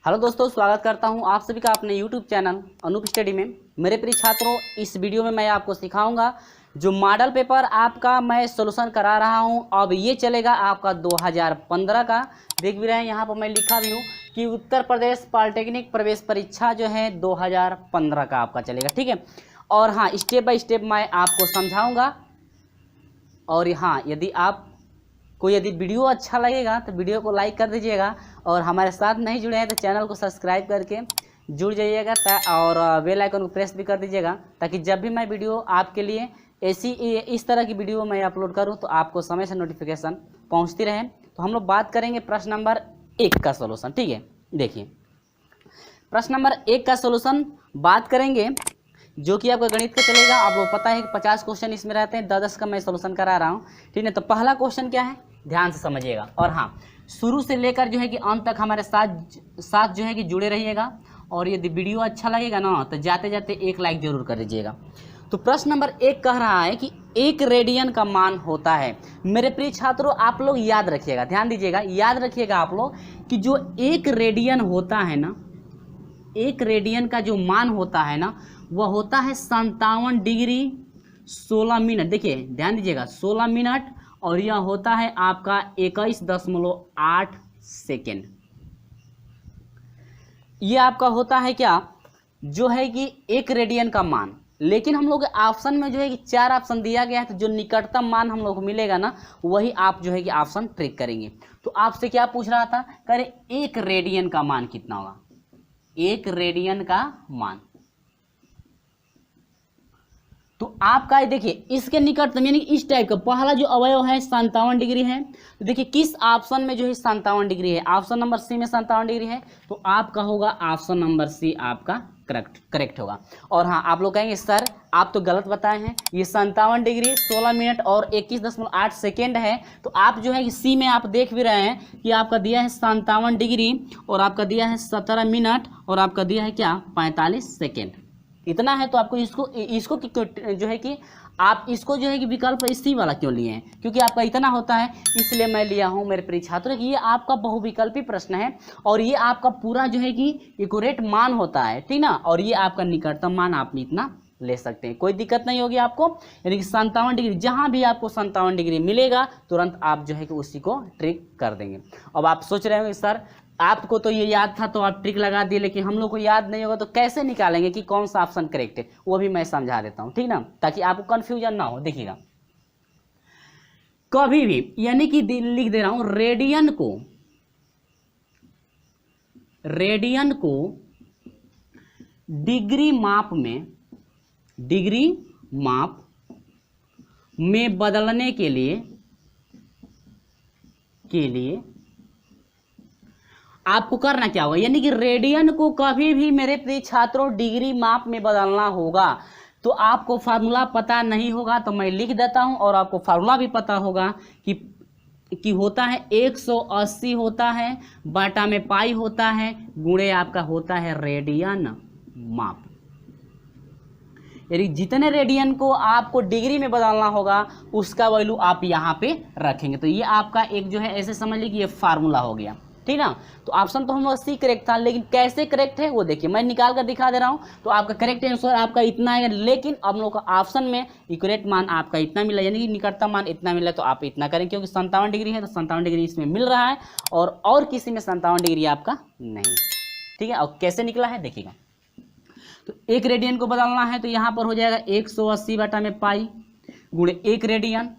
Hello दोस्तों, स्वागत करता हूं आप सभी का अपने YouTube चैनल अनूप स्टडी में। मेरे प्रिय छात्रों, इस वीडियो में मैं आपको सिखाऊंगा जो मॉडल पेपर आपका मैं सॉल्यूशन करा रहा हूं। अब ये चलेगा आपका 2015 का। देख भी रहे हैं यहाँ पर मैं लिखा भी हूँ कि उत्तर प्रदेश पॉलिटेक्निक प्रवेश परीक्षा जो है 2015 का आपका चलेगा, ठीक है। और हाँ, स्टेप बाय स्टेप मैं आपको समझाऊँगा। और हाँ, यदि वीडियो अच्छा लगेगा तो वीडियो को लाइक कर दीजिएगा, और हमारे साथ नहीं जुड़े हैं तो चैनल को सब्सक्राइब करके जुड़ जाइएगा और बेल आइकन को प्रेस भी कर दीजिएगा, ताकि जब भी मैं वीडियो आपके लिए इस तरह की वीडियो मैं अपलोड करूं तो आपको समय से नोटिफिकेशन पहुंचती रहे। तो हम लोग बात करेंगे प्रश्न नंबर 1 का सोल्यूशन, ठीक है। देखिए, प्रश्न नंबर 1 का सोल्यूशन बात करेंगे जो कि आपका गणित का चलेगा। आप लोग पता है कि 50 क्वेश्चन इसमें रहते हैं, 10-10 का मैं सोल्यूशन करा रहा हूँ, ठीक है। तो पहला क्वेश्चन क्या है, ध्यान से समझिएगा। और हाँ, शुरू से लेकर जो है कि अंत तक हमारे साथ जो है कि जुड़े रहिएगा। और यदि वीडियो अच्छा लगेगा ना तो जाते जाते एक लाइक जरूर कर दीजिएगा। तो प्रश्न नंबर 1 कह रहा है कि 1 रेडियन का मान होता है। मेरे प्रिय छात्रों, आप लोग याद रखिएगा, ध्यान दीजिएगा, याद रखिएगा आप लोग कि जो 1 रेडियन होता है ना, 1 रेडियन का जो मान होता है ना, वह होता है 57 डिग्री 16 मिनट। देखिए ध्यान दीजिएगा, 16 मिनट, और यह होता है आपका 21.8 सेकेंड। यह आपका होता है क्या, जो है कि 1 रेडियन का मान। लेकिन हम लोग ऑप्शन में जो है कि 4 ऑप्शन दिया गया है, तो जो निकटतम मान हम लोग को मिलेगा ना, वही आप जो है कि ऑप्शन ट्रिक करेंगे। तो आपसे क्या पूछ रहा था, करे 1 रेडियन का मान कितना होगा, 1 रेडियन का मान। तो आपका देखिए इसके निकटतम यानी इस टाइप का पहला जो अवयव है 57 डिग्री है। तो देखिए किस ऑप्शन में जो है 57 डिग्री है, ऑप्शन नंबर सी में 57 डिग्री है। तो आपका होगा ऑप्शन नंबर सी आपका करेक्ट होगा। और हाँ, आप लोग कहेंगे सर आप तो गलत बताए हैं, ये 57 डिग्री 16 मिनट और 21.8 सेकेंड है। तो आप जो है कि सी में आप देख भी रहे हैं कि आपका दिया है 57 डिग्री, और आपका दिया है 17 मिनट, और आपका दिया है क्या 45 सेकेंड। इतना है। तो आपको इसको जो है कि आप इसको जो है कि विकल्प इसी वाला क्यों लिए हैं, क्योंकि आपका इतना होता है, इसलिए मैं लिया हूं मेरे प्रिय छात्रों कि ये आपका बहुविकल्पी प्रश्न है, और ये आपका पूरा जो है कि एक्यूरेट मान होता है, ठीक ना। और ये आपका निकटतम मान आप इतना ले सकते हैं, कोई दिक्कत नहीं होगी आपको। यानी कि 57 डिग्री, जहां भी आपको 57 डिग्री मिलेगा तुरंत आप जो है कि उसी को ट्रिक कर देंगे। अब आप सोच रहे होंगे सर आपको तो ये याद था तो आप ट्रिक लगा दिए, लेकिन हम लोग को याद नहीं होगा तो कैसे निकालेंगे कि कौन सा ऑप्शन करेक्ट है, वो भी मैं समझा देता हूं, ठीक ना, ताकि आपको कंफ्यूजन ना हो। देखिएगा, कभी भी यानी कि लिख दे रहा हूं, रेडियन को डिग्री माप में बदलने के लिए आपको करना क्या होगा, यानी कि रेडियन को कभी भी मेरे प्रिय छात्रों डिग्री माप में बदलना होगा। तो आपको फार्मूला पता नहीं होगा तो मैं लिख देता हूं, और आपको फार्मूला भी पता होगा कि होता है 180 होता है, बाटा में पाई होता है, गुणे आपका होता है रेडियन माप। यानी जितने रेडियन को आपको डिग्री में बदलना होगा उसका वैल्यू आप यहाँ पे रखेंगे। तो ये आपका एक जो है ऐसे समझ लीजिए ये फार्मूला हो गया, ठीक ना। तो ऑप्शन तो हम लोग सी करेक्ट था, लेकिन कैसे करेक्ट है वो देखिए मैं निकाल कर दिखा दे रहा हूँ। तो आपका करेक्ट आंसर आपका इतना है, लेकिन अब लोग का ऑप्शन में एक्यूरेट मान आपका इतना मिला, यानी कि निकटतम मान इतना मिला, तो आप इतना करें, क्योंकि 57 डिग्री है तो 57 डिग्री इसमें मिल रहा है, और किसी में 57 डिग्री आपका नहीं, ठीक है। और कैसे निकला है देखिएगा, तो 1 रेडियन को बदलना है तो यहाँ पर हो जाएगा 180 बटा में पाई गुणे 1 रेडियन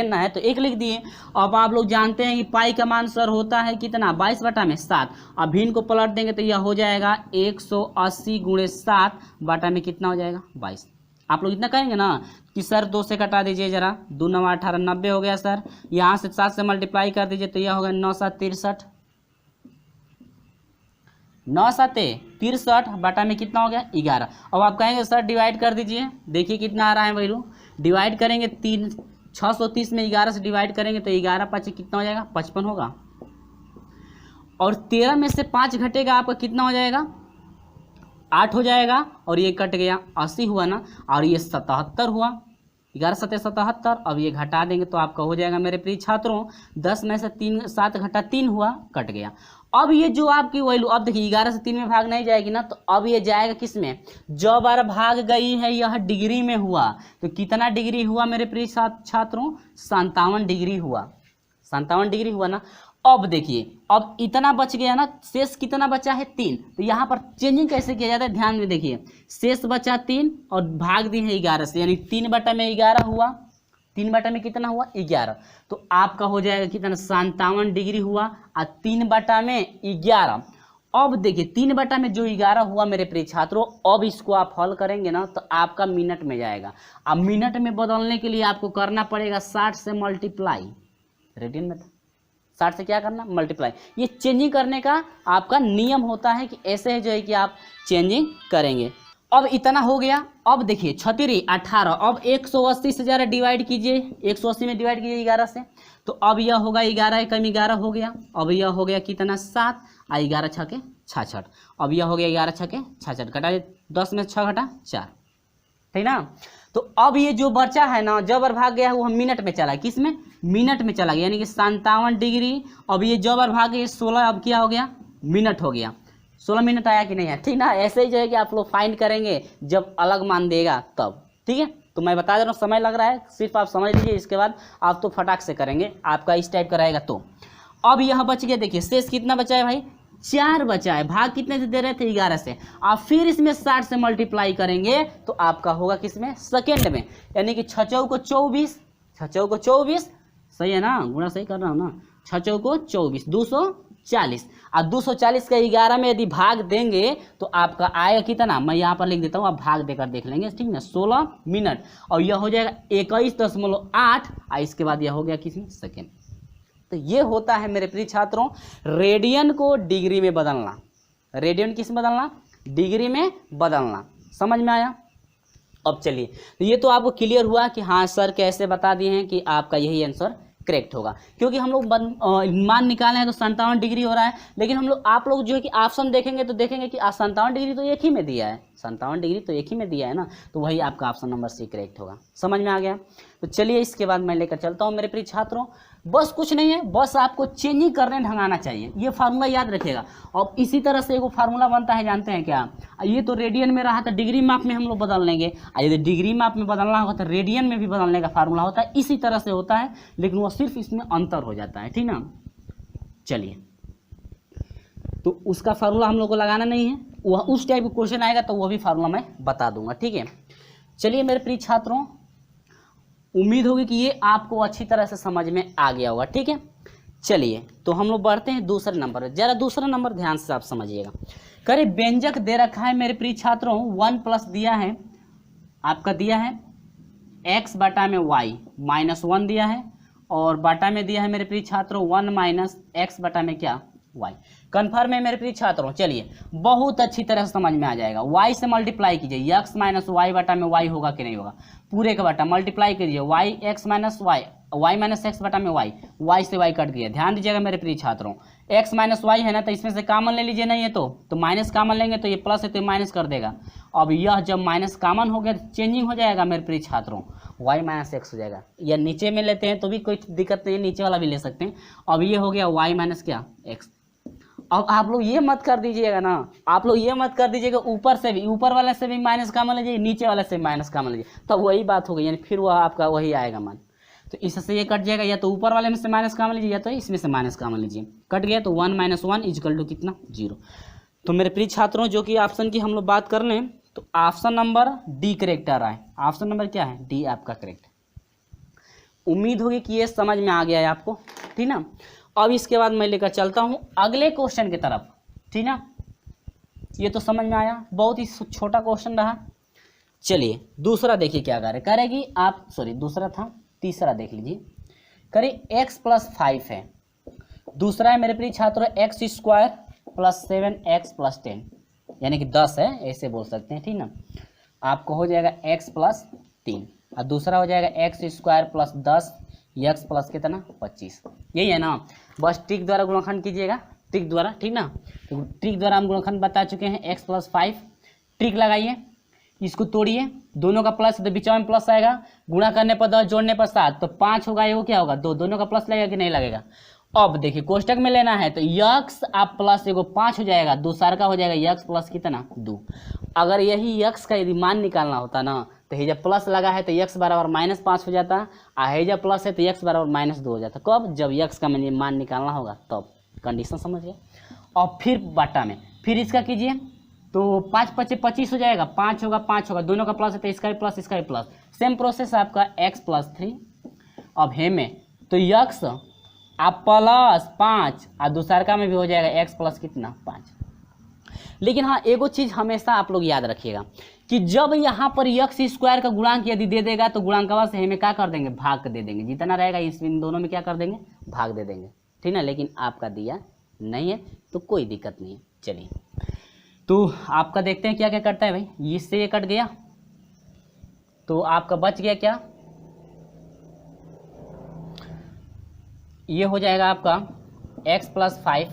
ना है तो 1 लिख दिए। अब आप लोग जानते हैं कि पाई का मान सर होता है कितना 22 बटा में 7। अब भिन्न को पलट देंगे तो यह हो जाएगा 180 गुणे 7 बटा में कितना हो जाएगा 22। आप लोग इतना कहेंगे ना कि सर 2 से कटा दीजिए जरा, 2 9 18 90 हो गया सर। यहाँ से 7 से मल्टीप्लाई कर दीजिए तो यह होगा 9 7 63, 9 7 63 बटा में कितना हो गया 11। अब आप कहेंगे सर डिवाइड कर दीजिए, देखिए कितना आ रहा है वैल्यू। डिवाइड करेंगे 630 में 11 से डिवाइड करेंगे तो 11 5 कितना हो जाएगा 55 होगा, और 13 में से 5 घटेगा आपका कितना हो जाएगा 8 हो जाएगा, और ये कट गया 80 हुआ ना, और ये 77 हुआ, 11 7 77। अब ये घटा देंगे तो आपका हो जाएगा मेरे प्रिय छात्रों 10 में से 3 7 घटा 3 हुआ, कट गया। अब ये जो आपकी वैल्यू, अब देखिए 11 से 3 में भाग नहीं जाएगी ना, तो अब ये जाएगा किस में, जो बार भाग गई है यह डिग्री में हुआ, तो कितना डिग्री हुआ मेरे प्रिय छात्रों, 57 डिग्री हुआ, 57 डिग्री हुआ ना। अब देखिए अब इतना बच गया ना, शेष कितना बचा है 3, तो यहाँ पर चेंजिंग कैसे किया जाता है ध्यान में देखिए, शेष बचा 3 और भाग दी है 11 से, यानी 3/11 हुआ, 3 में कितना हुआ 11, तो आपका हो जाएगा कितना 57 डिग्री हुआ और 3/11। अब देखिए 3 में जो 11 हुआ मेरे प्रिय छात्रों, अब इसको आप हल करेंगे ना तो आपका मिनट में जाएगा। अब मिनट में बदलने के लिए आपको करना पड़ेगा 60 से मल्टीप्लाई, रेडियन में 60 से क्या करना मल्टीप्लाई, ये चेंजिंग करने का आपका नियम होता है कि ऐसे जो है कि आप चेंजिंग करेंगे। अब इतना हो गया। अब देखिए 36 18, अब 180 से ज़रा डिवाइड कीजिए, 180 में डिवाइड कीजिए 11 से, तो अब यह होगा 11 कम 11 हो गया, अब यह हो गया कितना 7 और 11 छके 66, अब यह हो गया 11 छके 66, घटा 10 में 6 घटा 4, ठीक ना। तो अब ये जो बचा है ना, जबर भाग गया है वो हम मिनट में चला, किस में मिनट में चला गया, यानी कि 57 डिग्री। अब ये जबर भाग गया 16, अब क्या हो गया मिनट हो गया, 16 मिनट आया कि नहीं है, ठीक ना। ऐसे ही जो है कि आप लोग फाइंड करेंगे जब अलग मान देगा तब, ठीक है। तो मैं बता दे रहा हूँ समय लग रहा है, सिर्फ आप समझ लीजिए, इसके बाद आप तो फटाक से करेंगे, आपका इस टाइप का रहेगा। तो अब यह बच गया, देखिए शेष कितना बचा है भाई 4 बचा है, भाग कितने से दे रहे थे 11 से, आप फिर इसमें 60 से मल्टीप्लाई करेंगे तो आपका होगा किसमें सेकेंड में, यानी कि 6 को 24, 6 को 24 सही है ना, गुणा सही कर रहा हूँ ना, 6 को 24 240, और 240 का 11 में यदि भाग देंगे तो आपका आएगा कितना, मैं यहाँ पर लिख देता हूँ, आप भाग देकर देख लेंगे, ठीक ना, 16 मिनट, और यह हो जाएगा 21.8, और इसके बाद यह हो गया किसमें सेकेंड। तो ये होता है मेरे प्रिय छात्रों रेडियन को डिग्री में बदलना, रेडियन किस में बदलना, डिग्री में बदलना, समझ में आया। अब चलिए, तो ये तो आपको क्लियर हुआ कि हाँ सर कैसे बता दिए हैं कि आपका यही आंसर करेक्ट होगा, क्योंकि हम लोग मान निकाले हैं तो 57 डिग्री हो रहा है, लेकिन हम लोग आप लोग जो है कि ऑप्शन देखेंगे तो देखेंगे कि 57 डिग्री तो एक ही में दिया है, 57 डिग्री तो एक ही में दिया है ना, तो वही आपका ऑप्शन नंबर सी करेक्ट होगा, समझ में आ गया। तो चलिए इसके बाद मैं लेकर चलता हूँ मेरे प्रिय छात्रों, बस कुछ नहीं है, बस आपको चेंजिंग करने ढंगाना चाहिए, ये फार्मूला याद रखिएगा। और इसी तरह से एक फार्मूला बनता है, जानते हैं क्या, ये तो रेडियन में रहा था, डिग्री माप में हम लोग बदल लेंगे, यदि डिग्री माप में बदलना होगा तो रेडियन में भी बदलने का फार्मूला होता है, इसी तरह से होता है, लेकिन वो सिर्फ इसमें अंतर हो जाता है, ठीक ना। चलिए, तो उसका फार्मूला हम लोग को लगाना नहीं है, वह उस टाइप का क्वेश्चन आएगा तो वह भी फार्मूला मैं बता दूंगा, ठीक है। चलिए मेरे प्रिय छात्रों, उम्मीद होगी कि ये आपको अच्छी तरह से समझ में आ गया होगा, ठीक है। चलिए तो हम लोग बढ़ते हैं दूसरे नंबर पर, जरा दूसरा नंबर ध्यान से आप समझिएगा। करे व्यंजक दे रखा है मेरे प्रिय छात्रों, 1+ दिया है, आपका दिया है x बटा में y -1 दिया है, और बटा में दिया है मेरे प्रिय छात्रों 1 - x बटा में क्या y, कन्फर्म है मेरे प्रिय छात्रों। चलिए बहुत अच्छी तरह से समझ में आ जाएगा, y से मल्टीप्लाई कीजिए, x - y बटा में y होगा कि नहीं होगा, पूरे का बटा मल्टीप्लाई कीजिए, x - x बटा में y से y कट गया। ध्यान दीजिएगा मेरे प्रिय छात्रों, x - y है ना, तो इसमें से कॉमन ले लीजिए, नहीं है तो माइनस कॉमन लेंगे, तो ये प्लस है तो माइनस कर देगा। अब यह जब माइनस कॉमन हो गया तो चेंजिंग हो जाएगा मेरे प्रिय छात्रों, y - x हो जाएगा, या नीचे में लेते हैं तो भी कोई दिक्कत नहीं है, नीचे वाला भी ले सकते हैं। अब ये हो गया y - क्या x। अब आप लोग ये मत कर दीजिएगा ना, आप लोग ये मत कर दीजिएगा ऊपर से भी, ऊपर वाले से भी माइनस कॉमन लीजिए, नीचे वाले से माइनस कॉमन लीजिए, तब वही बात हो गई, यानी फिर वह आपका वही आएगा मान। तो इससे ये कट जाएगा, या तो ऊपर वाले में से माइनस कॉमन लीजिए, या तो इसमें से माइनस कॉमन लीजिए, कट गया तो 1 - 1 = कितना 0। तो मेरे प्रिय छात्रों जो कि ऑप्शन की हम लोग बात कर लें तो ऑप्शन नंबर डी करेक्ट आ रहा है, ऑप्शन नंबर क्या है डी आपका करेक्ट। उम्मीद होगी कि ये समझ में आ गया है आपको, ठीक ना। अब इसके बाद मैं लेकर चलता हूं अगले क्वेश्चन की तरफ, ठीक ना। ये तो समझ में आया, बहुत ही छोटा क्वेश्चन रहा। चलिए दूसरा देखिए क्या करेगी आप, सॉरी दूसरा था, तीसरा देख लीजिए। करे x + 5 है, दूसरा है मेरे प्रिय छात्रों x² + 7x + 10, यानी कि 10 है, ऐसे बोल सकते हैं, ठीक ना। आपको हो जाएगा x + 3, और दूसरा हो जाएगा x² + 10 x + कितना 25, यही है ना। बस ट्रिक द्वारा गुणनखंड कीजिएगा, ट्रिक द्वारा, ठीक ना। तो ट्रिक द्वारा हम गुणनखंड बता चुके हैं, x + 5, ट्रिक लगाइए, इसको तोड़िए, दोनों का प्लस तो बीच में प्लस आएगा, गुणा करने पर 10, जोड़ने पर 7, तो 5 होगा, ये क्या होगा 2, दोनों का प्लस लगेगा कि नहीं लगेगा। अब देखिए कोष्टक में लेना है तो यक्स आप प्लस एगो 5 हो जाएगा, दूसरा का हो जाएगा यक्स प्लस कितना 2। अगर यही यक्स का यदि मान निकालना होता ना तो ये जब प्लस लगा है तो यक्स बराबर -5 हो जाता, और जब प्लस है तो यक्स बराबर -2 हो जाता। कब? जब यक्स का मान निकालना होगा तब। कंडीशन समझ गए। और फिर बटा में फिर इसका कीजिए तो 5 × 5 = 25 हो जाएगा, 5 होगा 5 होगा, दोनों का प्लस है तो इसका भी प्लस इसका भी प्लस। सेम प्रोसेस है आपका x + 3। अब हे में तो यक्स आप +5 और दूसरा का में भी हो जाएगा x प्लस कितना 5। लेकिन हाँ एगो चीज़ हमेशा आप लोग याद रखिएगा कि जब यहाँ पर x² का गुणांक यदि दे देगा तो गुणांकवा से हमें क्या कर देंगे, भाग दे देंगे। जितना रहेगा इन दोनों में क्या कर देंगे, भाग दे देंगे, ठीक ना। लेकिन आपका दिया नहीं है तो कोई दिक्कत नहीं है। चलिए तो आपका देखते हैं क्या क्या करता है भाई। इससे ये कट गया तो आपका बच गया क्या, ये हो जाएगा आपका x + 5,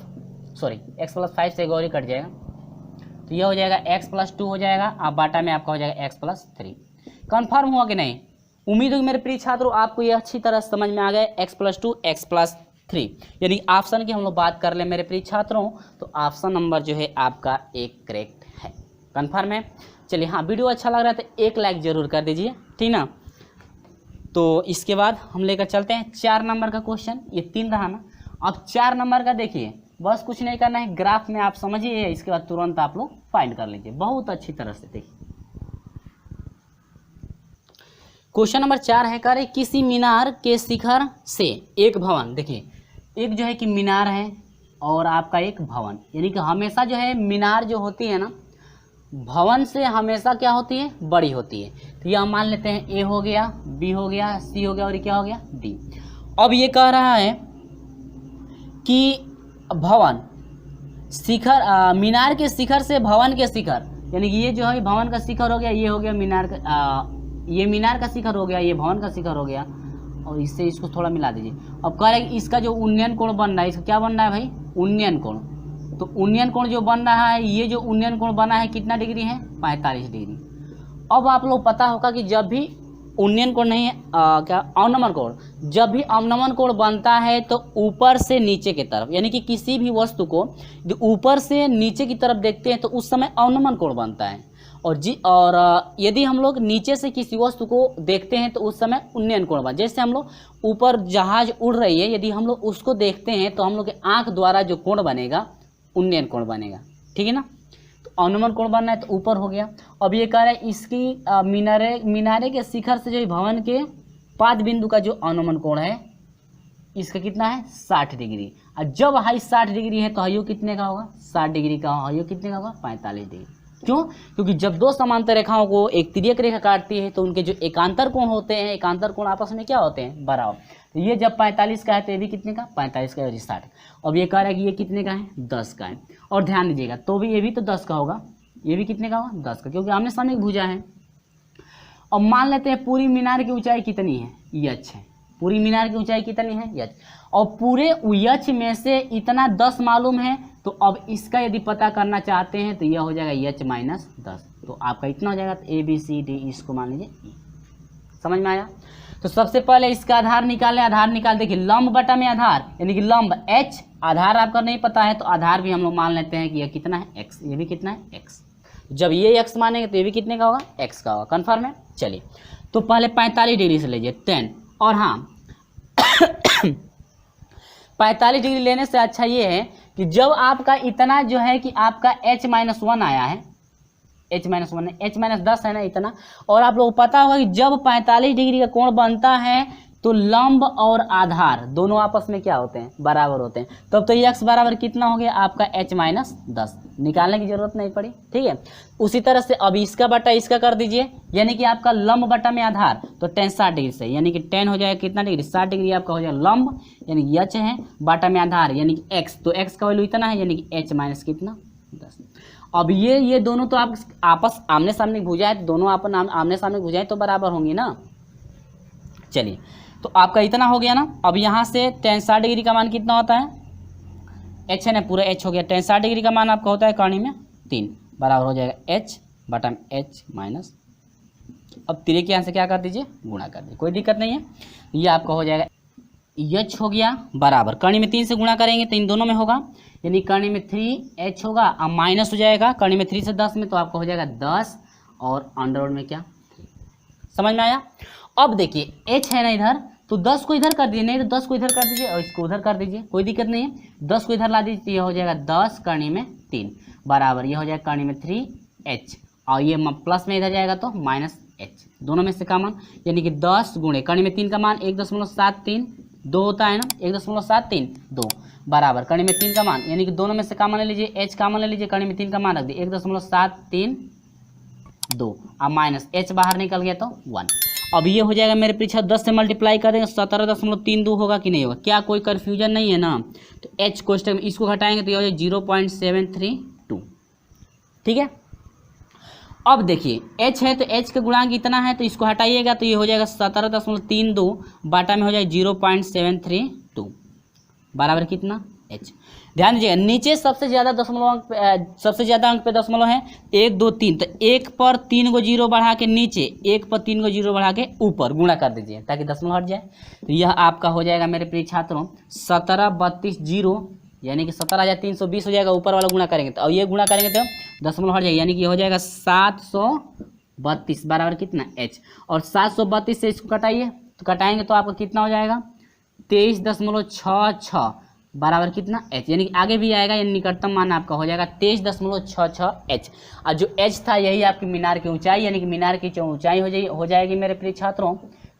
सॉरी x + 5 से गौरी कट जाएगा तो ये हो जाएगा x + 2 हो जाएगा। आप बाटा में आपका हो जाएगा x + 3। कन्फर्म हुआ कि नहीं? उम्मीद होगी मेरे प्रिय छात्रों आपको ये अच्छी तरह समझ में आ गया। x + 2 x + 3 यानी ऑप्शन की हम लोग बात कर ले मेरे प्रिय छात्रों तो ऑप्शन नंबर जो है आपका एक करेक्ट है। कन्फर्म है। चलिए हाँ वीडियो अच्छा लग रहा है तो एक लाइक जरूर कर दीजिए, ठीक ना। तो इसके बाद हम लेकर चलते हैं 4 नंबर का क्वेश्चन। ये 3 रहा ना, अब 4 नंबर का देखिए बस कुछ नहीं करना है, ग्राफ में आप समझिए, इसके बाद तुरंत आप लोग फाइंड कर लीजिए बहुत अच्छी तरह से। देखिए क्वेश्चन नंबर 4 है, करे किसी मीनार के शिखर से एक भवन, देखिए एक जो है कि मीनार है और आपका एक भवन, यानी कि हमेशा जो है मीनार जो होती है ना भवन से हमेशा क्या होती है, बड़ी होती है। तो यह मान लेते हैं ए हो गया, बी हो गया, सी हो गया और ये क्या हो गया डी। अब ये कह रहा है कि भवन शिखर मीनार के शिखर से भवन के शिखर, यानी कि ये जो है भवन का शिखर हो गया, ये हो गया मीनार का, ये मीनार का शिखर हो गया, ये भवन का शिखर हो गया और इससे इसको थोड़ा मिला दीजिए। अब कह रहे हैं इसका जो उन्नयन कोण बन रहा है, इसका क्या बन रहा है भाई, उन्नयन कोण। तो उन्नयन कोण जो बन रहा है, ये जो उन्नयन कोण बना है कितना डिग्री है, 45 डिग्री। अब आप लोग पता होगा कि जब भी उन्नयन कोण नहीं है क्या अवनमन कोण, जब भी अवनमन कोण बनता है तो ऊपर से नीचे की तरफ, यानी कि किसी भी वस्तु को ऊपर से नीचे की तरफ देखते हैं तो उस समय अवनमन कोण बनता है। और यदि हम लोग नीचे से किसी वस्तु को देखते हैं तो उस समय उन्नयन कोण बनता है। जैसे हम लोग ऊपर जहाज उड़ रही है, यदि हम लोग उसको देखते हैं तो हम लोग के आँख द्वारा जो कोण बनेगा उन्नयन कोण बनेगा, ठीक है ना। तो अवनमन कोण बनना है तो ऊपर हो गया। अब ये कह रहा है इसकी मीनारे के शिखर से जो भवन के पाद बिंदु का जो अवनमन कोण है इसका कितना है 60 डिग्री। और जब हाई 60 डिग्री है तो हाइयो कितने का होगा, 60 डिग्री का, हाइयो कितने का होगा 45 डिग्री। क्यों? क्योंकि जब दो समांतर रेखाओं को एक तिर्यक रेखा काटती है तो उनके जो एकांतर कोण होते हैं, एकांतर कोण आपस में क्या होते हैं, बराबर। तो ये जब 45 का है तो ये भी कितने का 45 का, 60। अब ये कह रहा है कि ये कितने का है 10 का है। और ध्यान दीजिएगा तो भी ये भी तो 10 का होगा, ये भी कितने का होगा 10 का, क्योंकि आमने सामने भुजा है। और मान लेते हैं पूरी मीनार की ऊंचाई कितनी है, यच है। पूरी मीनार की ऊंचाई कितनी है, यच। और पूरे यच में से इतना 10 मालूम है, तो अब इसका यदि पता करना चाहते हैं तो यह हो जाएगा यच - 10। तो आपका इतना हो जाएगा, तो ए बी सी डी इसको मान लीजिए ई। समझ में आया? तो सबसे पहले इसका आधार निकालें। आधार निकाल, देखिए लंब बटा में आधार, यानी कि लंब h, आधार आपका नहीं पता है तो आधार भी हम लोग मान लेते हैं कि यह कितना है x, ये भी कितना है x। जब ये x मानेंगे तो ये भी कितने का होगा, x का होगा। कन्फर्म है? चलिए तो पहले 45 डिग्री से लीजिए 10। और हाँ 45 डिग्री लेने से अच्छा ये है कि जब आपका इतना जो है कि आपका h-1 आया है, h-1 है, h-10 है ना इतना। और आप लोगों को पता होगा कि जब 45 डिग्री का कोण बनता है तो लंब और आधार दोनों आपस में क्या होते हैं, बराबर होते हैं। तब तो x बराबर कितना हो गया आपका h-10, निकालने की जरूरत नहीं पड़ी, ठीक है। उसी तरह से अब इसका बटा इसका कर दीजिए, यानी कि आपका लंब बटा में आधार तो 10 60 डिग्री से, यानी कि 10 हो जाएगा कितना डिग्री 60 डिग्री आपका हो जाएगा लंब, यानी कि h है, बटा में आधार यानी कि x, तो x का वैल्यू इतना है, यानी कि h- कितना 10। अब ये दोनों तो आप आपस आमने सामने भुजाएं तो दोनों अपन आमने सामने भुजाएं तो बराबर होंगी ना। चलिए तो आपका इतना हो गया ना। अब यहाँ से tan 60 डिग्री का मान कितना होता है, h है ना, पूरा h हो गया। tan 60 डिग्री का मान आपका होता है कर्ण में 3, बराबर हो जाएगा h बटा में h-। अब तिर्यक के यहाँ से क्या कर दीजिए, गुणा कर दीजिए, कोई दिक्कत नहीं है। ये आपका हो जाएगा एच हो गया बराबर कर्ण में 3 से गुणा करेंगे तो इन दोनों में होगा, यानी कर्ण में 3h होगा, अब माइनस हो जाएगा कर्ण में 3 से 10 में, तो आपका हो जाएगा 10 और अंडर में क्या, समझ में आया। अब देखिए h है ना इधर, तो 10 को इधर कर दीजिए, नहीं तो 10 को इधर कर दीजिए और इसको उधर कर दीजिए, कोई दिक्कत नहीं है। 10 को इधर ला दीजिए तो यह हो जाएगा 10 कर्ण में 3 बराबर ये हो जाएगा कर्ण में 3h, और ये प्लस में इधर जाएगा तो माइनस h, दोनों में से कॉमन, यानी कि 10 गुणे कर्ण में 3 का मान 1.73 2 होता है ना, 1.73 2 बराबर कर्ण में 3 का मान, यानी कि दोनों में से कॉमन ले लीजिए, h कॉमन ले लीजिए, कर्ण में 3 का मान रख दिए 1.73 2, अब माइनस h बाहर निकल गया तो 1। अब ये हो जाएगा मेरे पीछे 10 से मल्टीप्लाई कर देंगे 17.32 होगा कि नहीं होगा, क्या कोई कन्फ्यूजन नहीं है ना। तो h को इसको घटाएंगे तो ये हो जाएगा 0.732, ठीक है। अब देखिए h है तो h का गुणांक इतना है, तो इसको हटाइएगा तो ये हो जाएगा 17.32 बाटा में हो जाएगा 0.732 बराबर कितना h। ध्यान दीजिएगा नीचे सबसे ज़्यादा दशमलव अंक सबसे ज़्यादा अंक पे दशमलव है 1 2 3, तो 1 पर 3 को जीरो बढ़ा के नीचे, 1 पर 3 को जीरो बढ़ा के ऊपर गुणा कर दीजिए ताकि दशमलव हट जाए। तो यह आपका हो जाएगा मेरे प्रिय छात्रों 1732 जीरो, यानी कि 17,320 हो जाएगा, ऊपर वाला गुणा करेंगे तो, और ये गुणा करेंगे तो दशमलव हट जाएगा, यानी कि हो जाएगा 732 बराबर कितना h, और 732 से इसको कटाइए तो कटाएंगे तो आपका कितना हो जाएगा 23.66 बराबर कितना h, यानी कि आगे भी आएगा, यानी निकटतम मान आपका हो जाएगा 23.66 h। और जो h था यही आपकी मीनार की ऊंचाई, यानी कि मीनार की ऊंचाई हो जाएगी मेरे प्रिय छात्रों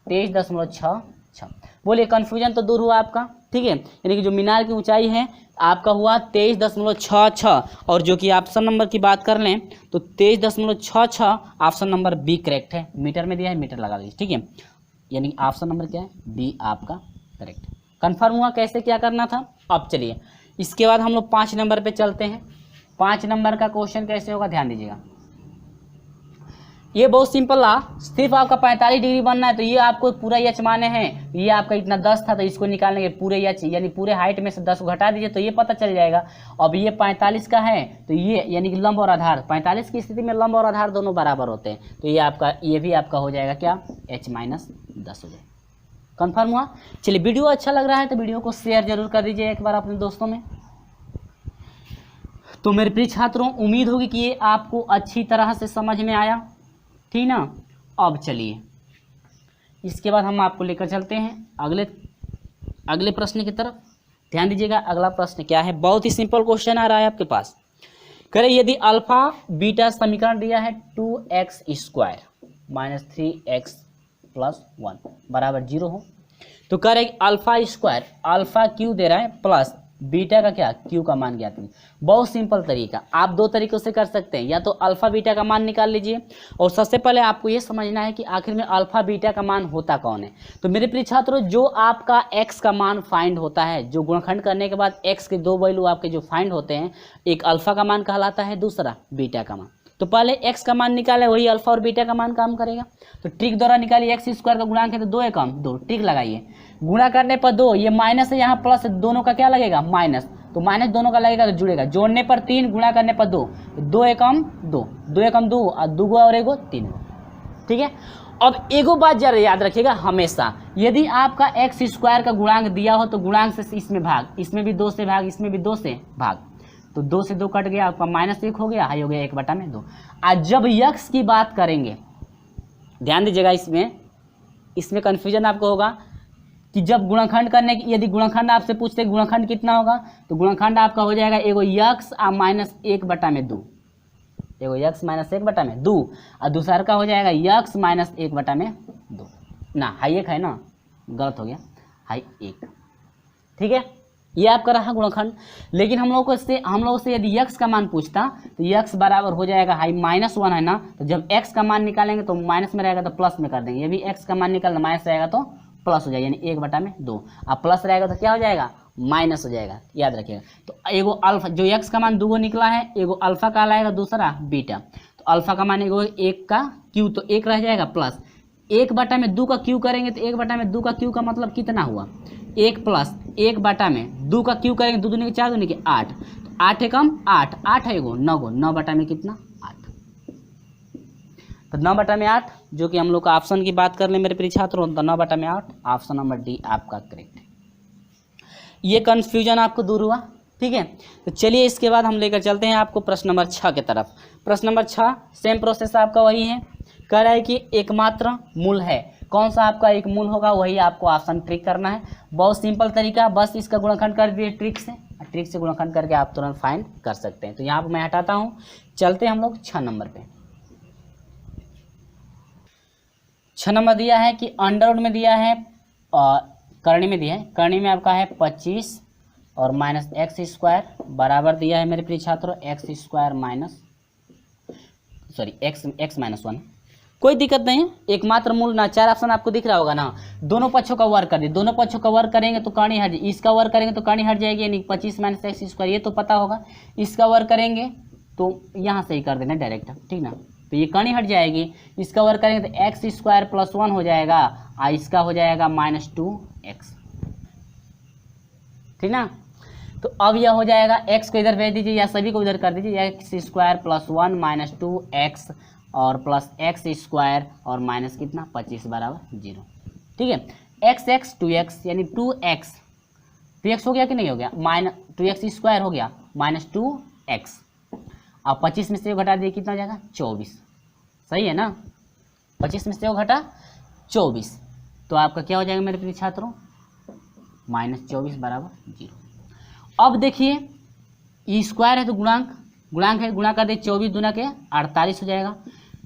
23.66। बोलिए कन्फ्यूजन तो दूर हुआ आपका, ठीक है। यानी कि जो मीनार की ऊंचाई है आपका हुआ 23.66, और जो कि ऑप्शन नंबर की बात कर लें तो 23.66 ऑप्शन नंबर बी करेक्ट है, मीटर में दिया है मीटर लगा दीजिए, ठीक है। यानी ऑप्शन नंबर क्या है बी आपका करेक्ट। कन्फर्म हुआ कैसे क्या करना था। अब चलिए इसके बाद हम लोग 5 नंबर पे चलते हैं। 5 नंबर का क्वेश्चन कैसे होगा ध्यान दीजिएगा, ये बहुत सिंपल रहा, सिर्फ आपका 45 डिग्री बनना है, तो ये आपको पूरा एच माने हैं, ये आपका इतना 10 था तो इसको निकालने के पूरे एच यानी पूरे हाइट में से 10 को घटा दीजिए तो ये पता चल जाएगा। अब ये 45 का है तो ये यानी कि लंब और आधार 45 की स्थिति में लंब और आधार दोनों बराबर होते हैं, तो ये आपका ये भी आपका हो जाएगा क्या h माइनस 10 हो जाएगा। कन्फर्म हुआ। चलिए वीडियो अच्छा लग रहा है तो वीडियो को शेयर जरूर कर दीजिए एक बार अपने दोस्तों में। तो मेरे प्रिय छात्रों उम्मीद होगी कि ये आपको अच्छी तरह से समझ में आया, ठीक ना। अब चलिए इसके बाद हम आपको लेकर चलते हैं अगले प्रश्न की तरफ। ध्यान दीजिएगा अगला प्रश्न क्या है, बहुत ही सिंपल क्वेश्चन आ रहा है आपके पास। करें यदि अल्फा बीटा समीकरण दिया है 2x² माइनस 3x प्लस 1 बराबर 0 हो, तो करें अल्फा स्क्वायर अल्फा क्यू दे रहा है प्लस बीटा का क्या क्यू का मान ज्ञात कीजिए। बहुत सिंपल तरीका, आप दो तरीकों से कर सकते हैं, या तो अल्फा बीटा का मान निकाल लीजिए, और सबसे पहले आपको ये समझना है कि आखिर में अल्फा बीटा का मान होता कौन है। तो मेरे प्रिय छात्रों जो आपका x का मान फाइंड होता है, जो गुणनखंड करने के बाद x के दो वैल्यू आपके जो फाइंड होते हैं, एक अल्फा का मान कहलाता है, दूसरा बीटा का मान। तो पहले x का मान निकाले, वही अल्फा और बीटा का मान काम करेगा। तो ट्रिक द्वारा निकालिए, x स्क्वायर का गुणांक है तो 2 एकम 2, ट्रिक लगाइए, गुणा करने पर 2, ये माइनस है यहाँ प्लस, दोनों का क्या लगेगा माइनस, तो माइनस दोनों का लगेगा तो जुड़ेगा, जोड़ने पर 3 गुणा करने पर 2, 2 एकम 2, 2 एकम 2 और 2 और 1 3, ठीक है। अब एगो बात जरा याद रखिएगा हमेशा, यदि आपका x स्क्वायर का गुणांक दिया हो तो गुणांक से इसमें भाग, इसमें भी 2 से भाग, इसमें भी 2 से भाग, तो 2 से 2 कट गया, आपका -1 हो गया, हाई हो गया 1/2। आज जब यक्स की बात करेंगे ध्यान दीजिएगा, इसमें कन्फ्यूजन आपको होगा कि जब गुणनखंड करने की, यदि गुणनखंड आपसे पूछते गुणनखंड कितना होगा, तो गुणनखंड आपका हो जाएगा एगो यक्स आ -1/2, एगो यक्स -1/2 और दूसरा का हो जाएगा यक्स -1/2 ना, हाई 1 है ना, गलत हो गया, हाई 1, ठीक है। ये आपका रहा गुणनखंड। लेकिन हम लोगों से यदि x का मान पूछता तो x बराबर हो जाएगा हाई -1 है ना, तो जब x का मान निकालेंगे तो माइनस में रहेगा तो प्लस में कर देंगे, ये भी x का मान निकालना माइनस रहेगा तो प्लस हो जाएगा, यानी 1/2, अब प्लस रहेगा तो क्या हो जाएगा माइनस हो जाएगा, याद रखिएगा। तो एगो अल्फा जो x का मान 2 निकला है, एगो अल्फा का लाएगा, दूसरा बीटा, तो अल्फा का मान एगो 1 का क्यू, तो 1 रह जाएगा प्लस 1/2 का क्यू करेंगे तो 1/2 का क्यू का मतलब कितना हुआ 1 प्लस 1/2 का क्यू करेंगे, 2 दूनी के 4 दूनी के 8, तो 8 एकम 8, 8 है एगो 9 गो, 9/में कितना 8, तो 9/8 जो कि हम लोग का ऑप्शन की बात कर ले मेरे प्रिय छात्रों, तो 9/8 ऑप्शन नंबर डी आपका करेक्ट है। ये कन्फ्यूजन आपको दूर हुआ, ठीक है। तो चलिए इसके बाद हम लेकर चलते हैं आपको प्रश्न नंबर 6 की तरफ। प्रश्न नंबर 6 सेम प्रोसेस आपका वही है, कह रहा है कि एकमात्र मूल है। कौन सा आपका एक मूल होगा वही आपको ऑप्शन ट्रिक करना है। बहुत सिंपल तरीका, बस इसका गुणनखंड कर दिए ट्रिक से गुणनखंड करके आप तुरंत फाइंड कर सकते हैं। तो यहाँ पर मैं हटाता हूँ, चलते हैं हम लोग 6 नंबर पे। 6 नंबर दिया है कि अंडर रूट में दिया है, करणी में दिया है, करणी में आपका है 25 और माइनस एक्स स्क्वायर बराबर दिया है मेरे प्रिय छात्रों x square minus x minus 1। कोई दिक्कत नहीं है, एकमात्र मूल ना, 4 ऑप्शन आपको दिख रहा होगा ना। दोनों पक्षों का वर्ग कर दिए, दोनों पक्षों का वर्ग करेंगे तो करणी हट जाएगी, इसका वर्ग करेंगे तो करणी हट जाएगी, यानी 25 माइनस एक्स स्क्वायर, ये तो पता होगा। इसका वर्ग करेंगे तो यहाँ से ही कर देना डायरेक्ट, ठीक ना। तो ये करणी हट जाएगी, इसका वर्ग करेंगे तो एक्स स्क्वायर प्लस 1 हो जाएगा, और इसका हो जाएगा -2x, ठीक ना। तो अब यह हो जाएगा, x को इधर भेज दीजिए या सभी को इधर कर दीजिए, x square plus 1 minus 2x और प्लस एक्स स्क्वायर और माइनस कितना 25 बराबर 0, ठीक है। x 2x यानी 2x हो गया कि नहीं हो गया, माइनस 2x स्क्वायर हो गया माइनस 2x, अब 25 में से वो घटा दिए कितना हो जाएगा 24, सही है ना। 25 में से वो घटा 24, तो आपका क्या हो जाएगा मेरे प्रिय छात्रों -24 बराबर 0। अब देखिए ये स्क्वायर है तो गुणांक है, गुणा कर दे 24 दूना के 48 हो जाएगा।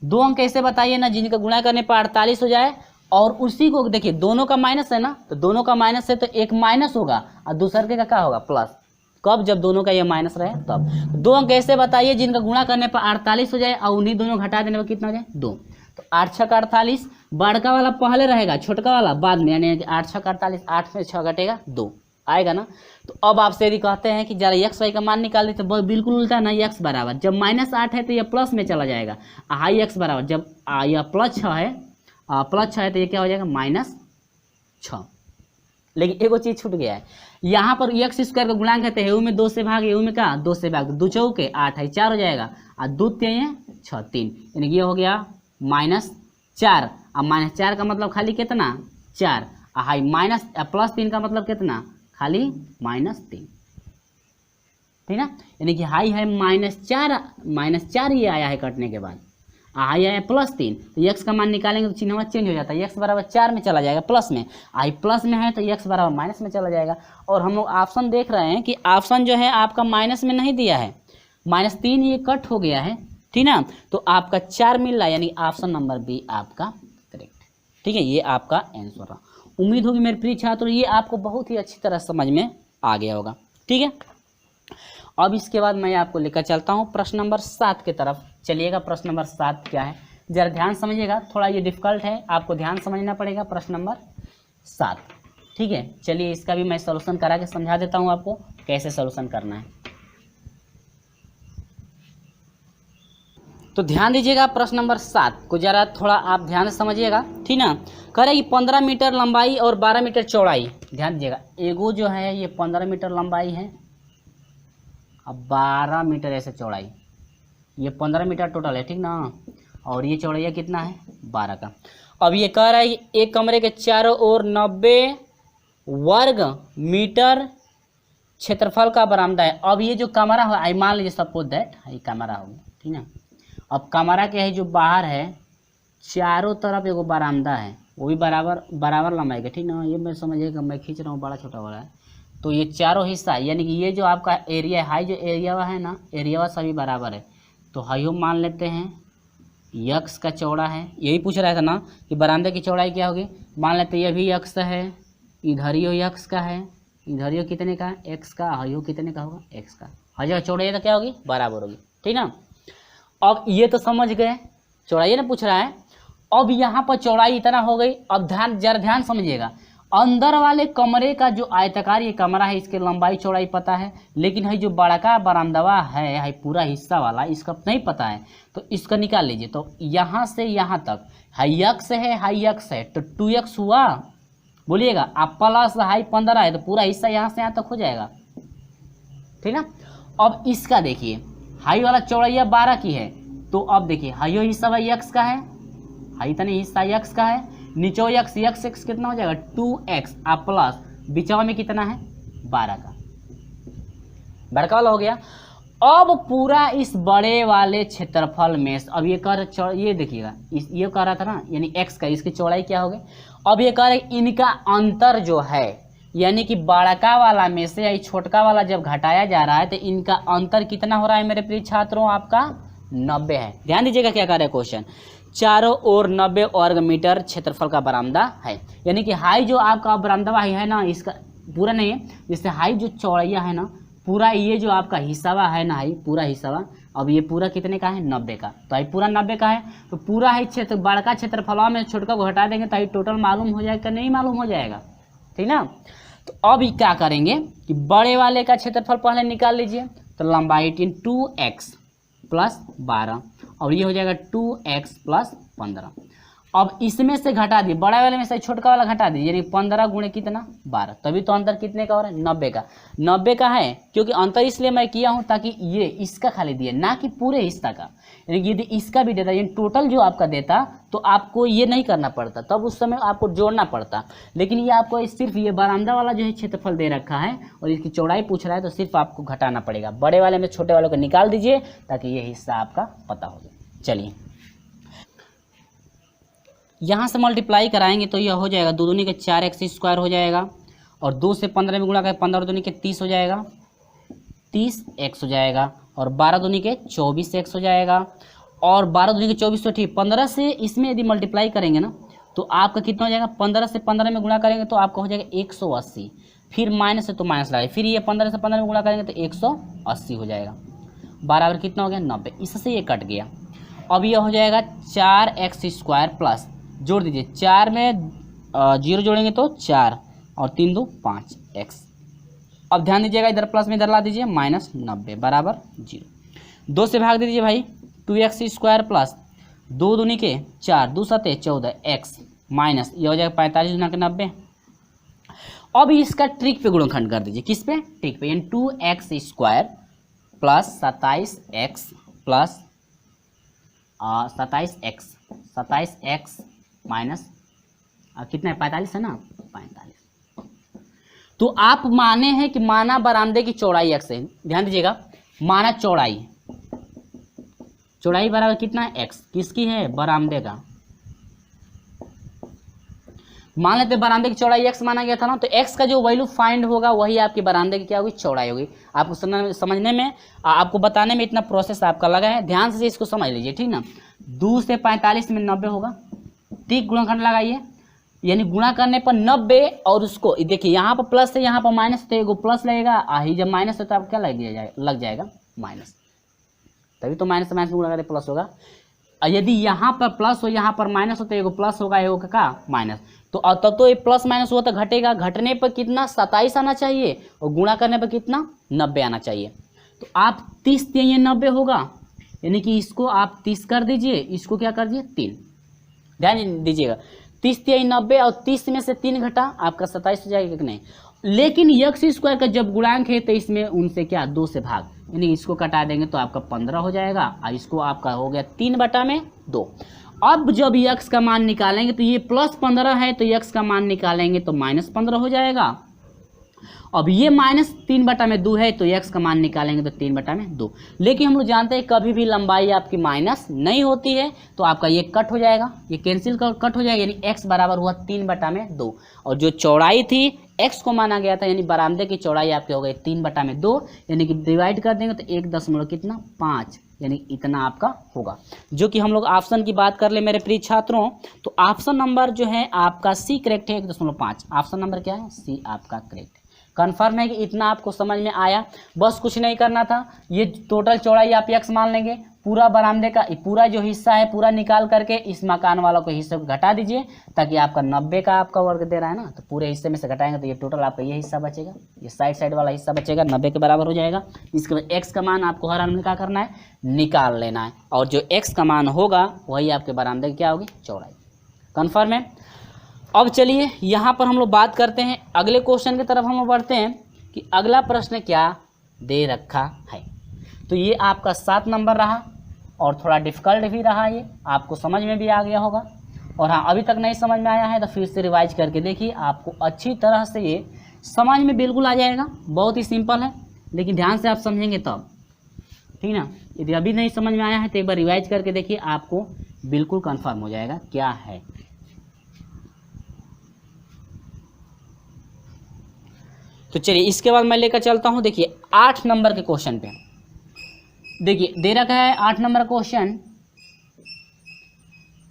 2 अंक कैसे बताइए ना जिनका गुणा करने पर 48 हो जाए, और उसी को देखिए दोनों का माइनस है ना, तो दोनों का माइनस है तो एक माइनस होगा और दूसरे का क्या होगा प्लस। कब, जब दोनों का ये माइनस रहे तब। 2 अंक कैसे बताइए जिनका गुणा करने पर 48 हो जाए और उन्हीं दोनों घटा देने पर कितना हो जाए 2। तो 8 6 का 48, बड़का वाला पहले रहेगा छोटका वाला बाद में, यानी 8 6 का 48, 8 में 6 घटेगा 2 आएगा ना। तो अब आपसे यदि कहते हैं कि जरा एक्स वाई का मान निकाल दे, तो बिल्कुल उल्टा ना, एक्स बराबर जब -8 है तो यह प्लस में चला जाएगा, हाई एक्स बराबर जब यह +6 है तो ये क्या हो जाएगा -6। लेकिन एगो चीज़ छूट गया है, यहाँ पर एक्स स्क्वायर का गुणांक है तो हेऊ में 2 से भाग, हेऊ में क्या 2 से भाग, 2 चौके 8 है 4 हो जाएगा, और 2 3 6 3, यानी ये हो गया -4। अब -4 का मतलब खाली कितना 4, हाई +3 का मतलब कितना खाली -3, ठीक ना। यानी कि हाई है -4 ये आया है कटने के बाद, हाई आया +3, तो एक्स का मान निकालेंगे तो चिन्ह चेंज हो जाता है, एक्स बराबर 4 में चला जाएगा प्लस में, आई प्लस में है तो एक्स बराबर माइनस में चला जाएगा। और हम लोग ऑप्शन देख रहे हैं कि ऑप्शन जो है आपका माइनस में नहीं दिया है, -3 ये कट हो गया है, ठीक ना। तो आपका 4 मिल रहा है, यानी ऑप्शन नंबर बी आपका करेक्ट, ठीक है। ये आपका आंसर रहा। उम्मीद होगी मेरे प्रिय छात्रों ये आपको बहुत ही अच्छी तरह समझ में आ गया होगा, ठीक है। अब इसके बाद मैं आपको लेकर चलता हूँ प्रश्न नंबर 7 की तरफ। चलिएगा, प्रश्न नंबर 7 क्या है जरा ध्यान समझिएगा, थोड़ा ये डिफिकल्ट है, आपको ध्यान समझना पड़ेगा। प्रश्न नंबर 7, ठीक है। चलिए इसका भी मैं सॉल्यूशन करा के समझा देता हूँ आपको कैसे सॉल्यूशन करना है। तो ध्यान दीजिएगा, प्रश्न नंबर 7 को जरा थोड़ा आप ध्यान से समझिएगा, ठीक ना। कह रहा है कि 15 मीटर लंबाई और 12 मीटर चौड़ाई। ध्यान दीजिएगा, एगो जो है ये 15 मीटर लंबाई है, अब 12 मीटर ऐसे चौड़ाई, ये 15 मीटर टोटल है, ठीक ना। और ये चौड़ाई कितना है 12 का। अब ये कह रहा है एक कमरे के चारों ओर 90 वर्ग मीटर क्षेत्रफल का बरामदा है। अब ये जो कमरा है, आई मान लीजिए सपोज दैट ये कमरा होगा, ठीक ना। अब कमरा के है जो बाहर है चारों तरफ एगो बरामदा है, वो भी बराबर लंबाई का, ठीक ना। ये मैं समझिएगा, मैं खींच रहा हूँ बड़ा छोटा वाला है, तो ये चारों हिस्सा यानी कि ये जो आपका एरिया है, हाई जो एरिया है ना, एरिया सभी बराबर है। तो हाई मान लेते हैं यक्स का चौड़ा है, यही पूछ रहा था ना कि बरामदे की चौड़ाई क्या होगी। मान लेते ये भी यक्स है, इधरियो यक्स का है, इधरियो कितने का एक्स का, हाइयो कितने का होगा एक्स का, हाई का चौड़ाई तो क्या होगी बराबर होगी, ठीक ना। अब ये तो समझ गए, चौड़ाई ना पूछ रहा है। अब यहाँ पर चौड़ाई इतना हो गई। अब जरा ध्यान समझिएगा, अंदर वाले कमरे का जो आयताकार ये कमरा है इसके लंबाई चौड़ाई पता है, लेकिन है जो बड़का बरामदवा है पूरा हिस्सा वाला इसका नहीं पता है, तो इसका निकाल लीजिए। तो यहाँ से यहाँ तक हाई यक्स है तो 2x हुआ, बोलिएगा। आप प्लस हाई 15 है तो पूरा हिस्सा यहाँ से यहाँ तक हो जाएगा, ठीक ना। अब इसका देखिए, हाई वाला चौड़ाई 12 की है, तो अब देखिए हाइयो हिस्सा भाई यक्स का है, हाई तनी हिस्सा यक्स का है, नीचो यक्स कितना हो जाएगा 2x, आप प्लस बीचवा में कितना है 12 का, बड़का वाला हो गया। अब पूरा इस बड़े वाले क्षेत्रफल में अब ये देखिएगा, ये कह रहा था ना, यानी x का, इसकी चौड़ाई क्या हो गई। अब ये कह रहे इनका अंतर जो है, यानी कि बड़का वाला में से या छोटका वाला जब घटाया जा रहा है तो इनका अंतर कितना हो रहा है मेरे प्रिय छात्रों, आपका 90 है। ध्यान दीजिएगा क्या कह रहे हैं क्वेश्चन, चारों ओर 90 वर्ग मीटर क्षेत्रफल का बरामदा है। यानी कि हाई जो आपका बरामदा है ना, इसका पूरा नहीं है, जैसे हाई जो चौड़ैया है ना, पूरा ये जो आपका हिस्सा है ना, हाई पूरा हिस्सा, अब ये पूरा कितने का है, 90 का। तो ये पूरा 90 का है, तो पूरा है क्षेत्र, बड़का क्षेत्रफल में छोटका को हटा देंगे तो ये टोटल मालूम हो जाएगा, नहीं मालूम हो जाएगा, ठीक ना। तो अब ये क्या करेंगे कि बड़े वाले का क्षेत्रफल पहले निकाल लीजिए, तो लंबाई 2x प्लस 12 और ये हो जाएगा 2x प्लस 15। अब इसमें से घटा दिए, बड़ा वाले में से छोटका वाला घटा दीजिए, यानी 15 गुणे कितना 12, तभी तो अंतर कितने का हो रहा है, 90 का। 90 का है, क्योंकि अंतर इसलिए मैं किया हूं ताकि ये इसका खाली दिए, ना कि पूरे हिस्सा का। यानी यदि इसका भी देता, यानी टोटल जो आपका देता, तो आपको ये नहीं करना पड़ता, तब उस समय आपको जोड़ना पड़ता। लेकिन ये आपको सिर्फ ये बरामदा वाला जो है क्षेत्रफल दे रखा है और इसकी चौड़ाई पूछ रहा है, तो सिर्फ आपको घटाना पड़ेगा, बड़े वाले में छोटे वाले को निकाल दीजिए ताकि ये हिस्सा आपका पता हो जाए। चलिए यहाँ से मल्टीप्लाई कराएंगे तो यह हो जाएगा 2 दूनी के 4x² हो जाएगा, और 2 से 15 में गुणा करें 15 दूनी के 30 हो जाएगा, 30x हो जाएगा, और 12 दूनी के 24x हो जाएगा, और 12 दूनी के 24 तो ठीक, 15 से इसमें यदि मल्टीप्लाई करेंगे ना तो आपका कितना हो जाएगा, 15 से 15 में गुणा करेंगे तो आपका हो जाएगा 180, फिर माइनस है तो माइनस लगाए, फिर ये 15 से 15 में गुणा करेंगे तो 180 हो जाएगा, बराबर कितना हो गया 90, इससे ये कट गया। अब यह हो जाएगा 4x² प्लस, जोड़ दीजिए, 4 में 0 जोड़ेंगे तो 4 और 3 2 5x। अब ध्यान दीजिएगा इधर प्लस में इधर ला दीजिए, माइनस 90 बराबर 0। 2 से भाग दे दीजिए भाई, 2x² प्लस 2 दूनी के 4 2 7 14x माइनस ये हो जाएगा 45 गुना के 90। अब इसका ट्रिक पे गुणनखंड कर दीजिए, किस पे, ट्रिक पे, यानी 2x² plus 27x plus 27x minus कितना है 45 है ना, 45। तो आप माने हैं कि माना बरामदे की चौड़ाई x है, ध्यान दीजिएगा, माना चौड़ाई बराबर कितना है x, किसकी है, बरामदे का। मान लेते बरामदे की चौड़ाई x माना गया था ना, तो x का जो वैल्यू फाइंड होगा वही आपकी बरामदे की क्या होगी, चौड़ाई होगी। आपको समझने में, आपको बताने में इतना प्रोसेस आपका लगा है, ध्यान से इसको समझ लीजिए, ठीक ना। 2 से 45 में 90 होगा, ठीक, गुणनखंड लगाइए, यानी गुणा करने पर 90, और उसको देखिए यहाँ पर प्लस है यहाँ पर माइनस, तो एगो प्लस लगेगा, ही जब माइनस है तो आप क्या लग जाएगा माइनस, तभी तो माइनस से माइनस गुणा करके प्लस होगा। यदि यहाँ पर प्लस हो यहाँ पर माइनस हो तो एगो प्लस होगा, एगो का माइनस, तो तब तो ये प्लस माइनस हुआ तो घटेगा, घटने पर कितना 27 आना चाहिए और गुणा करने पर कितना 90 आना चाहिए। तो आप 30 दिए, ये 90 होगा, यानी कि इसको आप 30 कर दीजिए, इसको क्या कर दीजिए 3, ध्यान दीजिएगा, 30 दिए 90 और 30 में से 3 घटा आपका 27 हो जाएगा कि नहीं। लेकिन x² का जब गुणांक है तो इसमें उनसे क्या 2 से भाग, यानी इसको कटा देंगे तो आपका 15 हो जाएगा, और इसको आपका हो गया 3/2। अब जब x का मान निकालेंगे तो ये +15 है, तो x का मान निकालेंगे तो -15 हो जाएगा। अब ये -3/2 है, तो x का मान निकालेंगे तो 3/2। लेकिन हम लोग जानते हैं कभी भी लंबाई आपकी माइनस नहीं होती है, तो आपका ये कट हो जाएगा, ये कैंसिल कट हो जाएगा, यानी x बराबर हुआ 3/2। और जो चौड़ाई थी x को माना गया था, यानी बरामदे की चौड़ाई आपकी हो गई 3/2, यानी कि डिवाइड कर देंगे तो 1.5, यानी इतना आपका होगा। जो कि हम लोग ऑप्शन की बात कर ले मेरे प्रिय छात्रों, तो ऑप्शन नंबर जो है आपका सी करेक्ट है, 1.5। ऑप्शन नंबर क्या है, सी आपका करेक्ट है। कन्फर्म है कि इतना आपको समझ में आया, बस कुछ नहीं करना था, ये टोटल चौड़ाई आप x मान लेंगे, पूरा बरामदे का पूरा जो हिस्सा है पूरा निकाल करके इस मकान वालों को हिस्से को घटा दीजिए, ताकि आपका 90 का आपका वर्ग दे रहा है ना, तो पूरे हिस्से में से घटाएंगे तो ये टोटल आपका ये हिस्सा बचेगा, ये साइड वाला हिस्सा बचेगा, 90 के बराबर हो जाएगा। इसके बाद x का मान आपको हर हाल में क्या करना है, निकाल लेना है, और जो x का मान होगा वही आपके बरामदे की क्या होगी, चौड़ाई। कन्फर्म है। अब चलिए यहाँ पर हम लोग बात करते हैं, अगले क्वेश्चन की तरफ हम लोग बढ़ते हैं कि अगला प्रश्न क्या दे रखा है। तो ये आपका 7 नंबर रहा और थोड़ा डिफिकल्ट भी रहा, ये आपको समझ में भी आ गया होगा। और हाँ, अभी तक नहीं समझ में आया है तो फिर से रिवाइज करके देखिए, आपको अच्छी तरह से ये समझ में बिल्कुल आ जाएगा, बहुत ही सिंपल है, लेकिन ध्यान से आप समझेंगे तब, ठीक ना। यदि अभी नहीं समझ में आया है तो एक बार रिवाइज करके देखिए, आपको बिल्कुल कंफर्म हो जाएगा क्या है। तो चलिए इसके बाद मैं लेकर चलता हूं, देखिए 8 नंबर के क्वेश्चन पे। देखिए दे रखा है 8 नंबर क्वेश्चन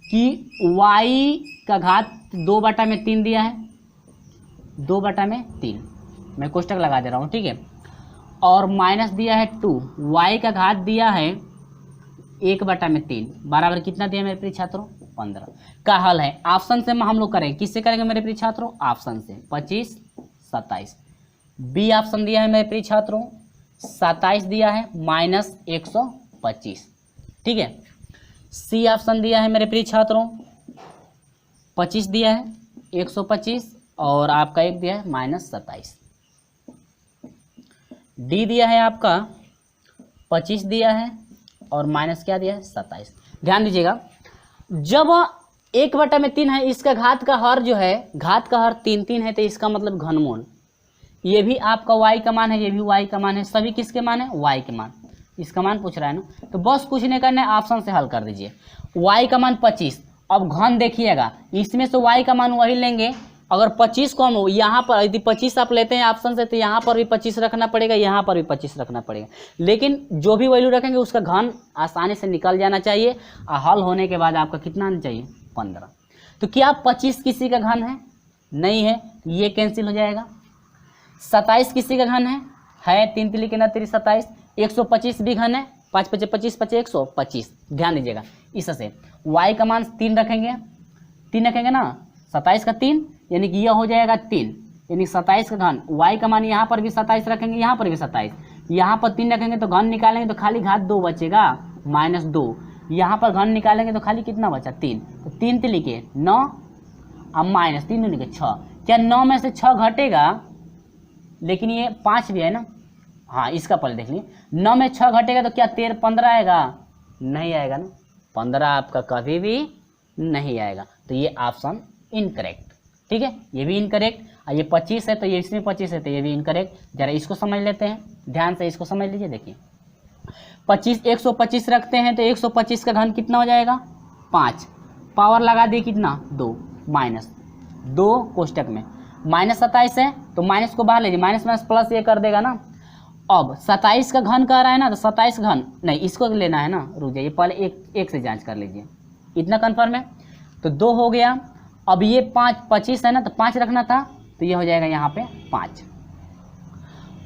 कि y का घात 2/3 दिया है, 2/3, मैं कोष्टक लगा दे रहा हूँ, ठीक है। और माइनस दिया है 2, y का घात दिया है 1/3, बराबर कितना दिया मेरे प्रिय छात्रों, 15 का हल है। ऑप्शन से हम लोग करेंगे, किससे करेंगे मेरे प्रिय छात्रों, ऑप्शन से 25, 27। बी ऑप्शन दिया है मेरे प्रिय छात्रों 27 दिया है -125, ठीक है। सी ऑप्शन दिया है मेरे प्रिय छात्रों 25 दिया है 125, और आपका एक दिया है -27। डी दिया है आपका 25 दिया है और माइनस क्या दिया है 27। ध्यान दीजिएगा, जब 1/3 है, इसका घात का हर जो है, घात का हर 3 है, तो इसका मतलब घनमूल। ये भी आपका y का मान है, ये भी y का मान है, सभी किसके मान है, y के मान। इसका मान पूछ रहा है ना, तो बस कुछ नहीं करना है, ऑप्शन से हल कर दीजिए। y का मान 25, अब घन देखिएगा, इसमें से y का मान वही लेंगे। अगर 25 को हम यहाँ पर, यदि 25 आप लेते हैं ऑप्शन से, तो यहाँ पर भी 25 रखना पड़ेगा, यहाँ पर भी 25 रखना पड़ेगा, लेकिन जो भी वैल्यू रखेंगे उसका घन आसानी से निकल जाना चाहिए। और हल होने के बाद आपका कितना आना चाहिए, 15। तो क्या 25 किसी का घन है, नहीं है, ये कैंसिल हो जाएगा। 27 किसी का घन है 3 तिली के 27। 125 भी घन है, 5 × 25 = 125। ध्यान दीजिएगा, इससे y का मान 3 रखेंगे, 3 रखेंगे ना, 27 का 3, यानी कि यह हो जाएगा 3, यानी 27 का घन। y का मान यहाँ पर भी 27 रखेंगे, यहाँ पर भी 27, यहाँ पर 3 रखेंगे तो घन निकालेंगे तो खाली घात 2 बचेगा, -2। यहाँ पर घन निकालेंगे तो खाली कितना बचा, 3, तो 3 तिली के 9 अब -3 दूनी के 6। क्या 9 में से 6 घटेगा, लेकिन ये 5 भी है ना, हाँ इसका पहले देख लीजिए, 9 में 6 घटेगा तो क्या 15 आएगा, नहीं आएगा ना, 15 आपका कभी भी नहीं आएगा। तो ये ऑप्शन इनकरेक्ट, ठीक है, ये भी इनकरेक्ट। और ये 25 है तो ये इसमें 25 है तो ये भी इनकरेक्ट। जरा इसको समझ लेते हैं, ध्यान से इसको समझ लीजिए। देखिए 125 रखते हैं तो 125 का घन कितना हो जाएगा, 5, पावर लगा दिए कितना, 2, -2 कोष्टक में, -27 है तो माइनस को बाहर लीजिए, माइनस प्लस ये कर देगा ना। अब 27 का घन कह रहा है ना, तो 27 घन नहीं, इसको लेना है ना, रुक जाइए पहले एक से जांच कर लीजिए, इतना कन्फर्म है। तो 2 हो गया, अब ये 25 है ना, तो 5 रखना था, तो ये हो जाएगा यहाँ पे 5।